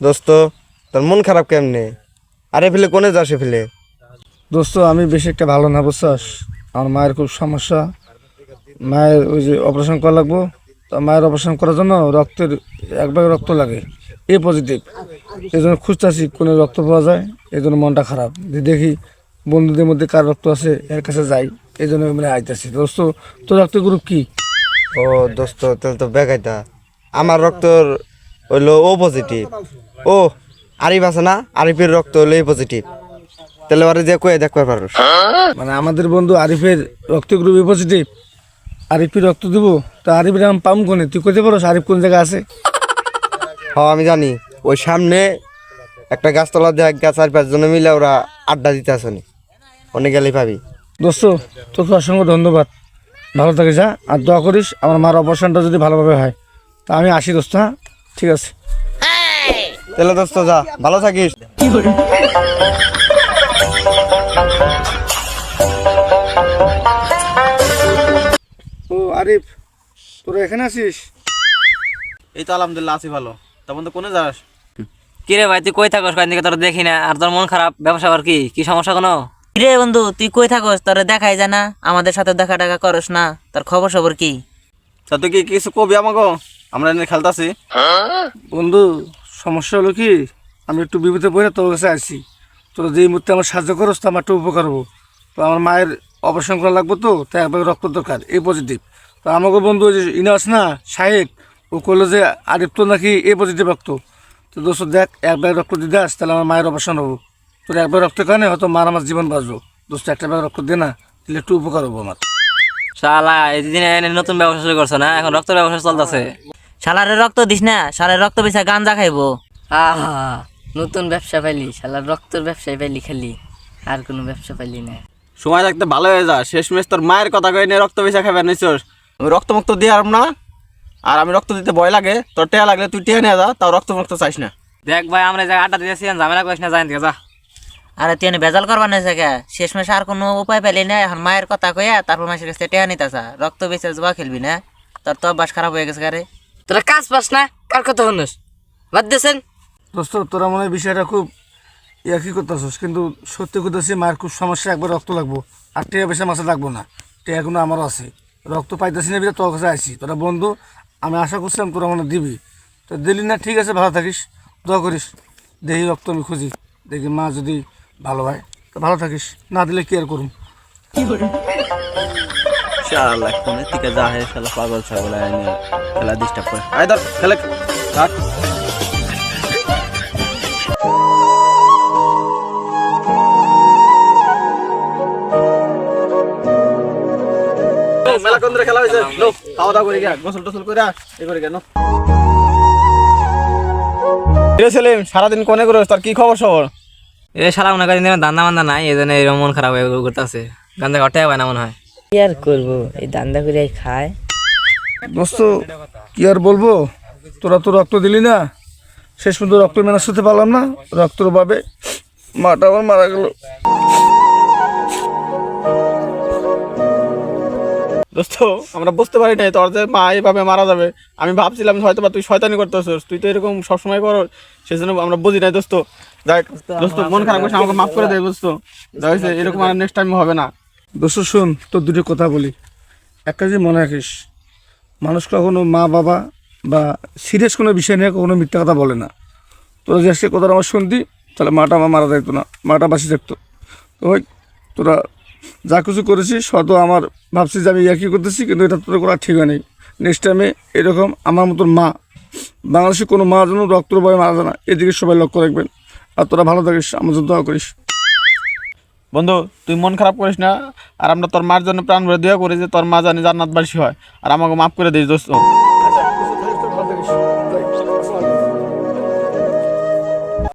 দোস্ত তোর মন খারাপ কেমনে? আরে ফেলে কোনে যাস ফেলে? দোস্ত আমি বেশি একটা ভালো না বুঝছস। আমার মায়ের খুব সমস্যা। মায়ের ওই যে অপারেশন করা লাগবো। তা মায়ের অপারেশন করার জন্য রক্তের এক ব্যাগ রক্ত লাগে, এ পজিটিভ। এই জন্য খুঁজতেছি কোনো রক্ত পাওয়া যায়, এই জন্য মনটা খারাপ। যে দেখি বন্ধুদের মধ্যে কার রক্ত আছে এর কাছে যাই, এই জন্য মানে আইতেছি। দোস্ত তোর রক্ত গ্রুপ কি? ও দোস্ত তাহলে তো বেগাইতা। আমার রক্তর হইলো ও পজিটিভ। ও আরিফ আছে না, আরিফের রক্ত হইলো এ পজিটিভ। তাহলে ওরে যে কয়ে দেখতে পারো। মানে আমাদের বন্ধু আরিফের রক্ত গ্রুপ এ পজিটিভ, আরিফের রক্ত দেবো। তা আরিফের আমি পাম কোনে, তুই কইতে পারোস আরিফ কোন জায়গায় আছে? হ্যাঁ আমি জানি, ওই সামনে একটা গাছতলা দেখ, গাছ 4-5 জনে মিলে ওরা আড্ডা দিতে আসেনি, অনেক গেলেই পাবি। দোস্ত তোকে অসংখ্য ধন্যবাদ, ভালো থাকিস। হ্যাঁ, আর দোয়া করিস আমার মার অপারেশনটা যদি ভালোভাবে হয়। তা আমি আসি দোস্ত। হ্যাঁ ঠিক আছে। তাহলে দোস্ত যা, ভালো থাকিস। ও আরিফ, তোরা এখানে আছিস? এই তো আলহামদুলিল্লাহ আছি ভালো। তখন তো কোনে যাস? কিরে ভাই তুই কই থাকস? কয়েক দিকে তোর দেখি না, আর তোর মন খারাপ, ব্যবসা আর কি কি সমস্যা কোনো? কিরে বন্ধু তুই কই থাকস? তোর দেখাই যায় না, আমাদের সাথে দেখা টাকা করস না, তোর খবর সবর কি? তা তুই কি কিছু কবি আমাকে? আমরা এনে খেলতাছি। বন্ধু সমস্যা হলো কি, আমি একটু বিপদে পড়ে তোর কাছে আসছি। তোরা যেই মুহূর্তে আমার সাহায্য করস তো আমার একটু উপকার হবো। তো আমার মায়ের অপারেশন করা লাগবো, তো তাই একবার রক্ত দরকার, এই পজিটিভ। তো আমাকে বন্ধু ওই যে ইনাস না শাহেক, ও করলো যে আরিফ তো নাকি এ পজিটিভ রক্ত। তো দোস্ত দেখ এক ব্যাগ রক্ত দিতে আস, তাহলে আমার মায়ের অপারেশন হবো। তোর এক ব্যাগ রক্তের কারণে হয়তো মার আমার জীবন বাঁচবো। দোস্ত একটা ব্যাগ রক্ত দে না, তাহলে একটু উপকার হবো আমার। শালা এই দিন নতুন ব্যবসা শুরু করছো না? এখন রক্তের ব্যবসা চলতেছে। শালারে রক্ত দিস না, শালারে রক্ত বেচা গাঞ্জা খাইবো। আহা, নতুন ব্যবসা পাইলি, শালা রক্তর ব্যবসায় পাইলি খালি, আর কোনো ব্যবসা পাইলি না। সময় থাকতে ভালো হয়ে যা, শেষমেশ তোর মায়ের কথা কই নিয়ে রক্ত বেচা খাবে নিছস। আমি রক্ত মুক্ত দিয়ে আর না, আর আমি রক্ত দিতে ভয় লাগে। তোর টেয়া লাগলে তুই টেয়া নিয়ে যা, তাও রক্ত মুক্ত চাইস না। দেখ ভাই আমরা এই জায়গায় আড্ডা দিতেছি, ঝামেলা করিস না, জানি যা। আরে তুই ভেজাল করবার না জায়গা, শেষমেশ আর কোনো উপায় পেলি না, এখন মায়ের কথা কইয়া তারপর মাসের কাছে টেহা নিতেছা, রক্ত বেচে জুয়া খেলবি না? তোর তো অভ্যাস খারাপ হয়ে গেছে কারে। তোরা কাজ পাস না, কার কথা শুনিস? বাদ দিয়েছেন। দোস্ত তোরা মনে হয় বিষয়টা খুব কি করতেছিস, কিন্তু সত্যি করতেছি মায়ের খুব সমস্যা, একবার রক্ত লাগবো। আর টেয়া পয়সা মাসে লাগবো না, টেয়া কোনো আমারও আছে। রক্ত পাইতেছি না, তোর কাছে আসি। তোরা বন্ধু, আমি আশা করছিলাম তোরা মনে দিবি, তো দিলি না। ঠিক আছে, ভালো থাকিস, দোয়া করিস। দেখি রক্ত আমি খুঁজি, দেখি মা যদি ভালো হয় তো ভালো থাকিস, না দিলে কি আর করুন। শালা কোনে থেকে যা হে, শালা পাগল ছাগল এনে খেলা ডিস্টার্ব করে। আয় ধর খেলে রাখ। মেলা কোন খেলা হয়েছে? লো খাওয়া দাওয়া করে গিয়া, গোসল টোসল করে এই করে কেন সেলিম সারাদিন কোনে করে? তার কি খবর সবর? এ শালা মনে করেন দান্দা মান্দা নাই, এই জন্য এরকম মন খারাপ হয়ে করতেছে। গান্দা ঘটে হয় না মনে হয়। কি আর করবো, এই দান্দা করে খায়। দোস্ত কি আর বলবো, তোরা তো রক্ত দিলি না, শেষ পর্যন্ত রক্ত ম্যানেজ করতে পারলাম না। রক্তর অভাবে মাটা আমার মারা গেল। দোস্ত আমরা বুঝতে পারি নাই তোর যে মা এইভাবে মারা যাবে। আমি ভাবছিলাম হয়তো বা তুই শয়তানি করতেছিস, তুই তো এরকম সবসময় করো, সেজন্য আমরা বুঝি নাই। দোস্ত যাই, দোস্ত মন খারাপ করছে, আমাকে মাফ করে দে দোস্ত। যাইছে এরকম আর নেক্সট টাইম হবে না। দোস্ত শোন, তোর দুটো কথা বলি। একটা যে মনে রাখিস, মানুষ কখনো মা বাবা বা সিরিয়াস কোনো বিষয় নিয়ে কখনো মিথ্যা কথা বলে না। তোরা যে সে কথাটা আমার শুনতি, তাহলে মাটা আমার মারা যাইতো না, মাটা বাঁচি থাকতো। তো ওই তোরা যা কিছু করেছিস হয়তো আমার ভাবছি যে আমি কি করতেছি, কিন্তু এটা তোদের করা ঠিক হয় নাই। নেক্সট টাইমে এরকম আমার মতন মা, বাংলাদেশে কোনো মা যেন রক্তর ভয়ে মারা যায় না, এদিকে সবাই লক্ষ্য রাখবেন। আর তোরা ভালো থাকিস, আমার জন্য দোয়া করিস। বন্ধু তুই মন খারাপ করিস না, আর আমরা তোর মার জন্য প্রাণ ভরে দোয়া করি যে তোর মা জানি জান্নাতবাসী হয়, আর আমাকে মাফ করে দিস দোস্ত।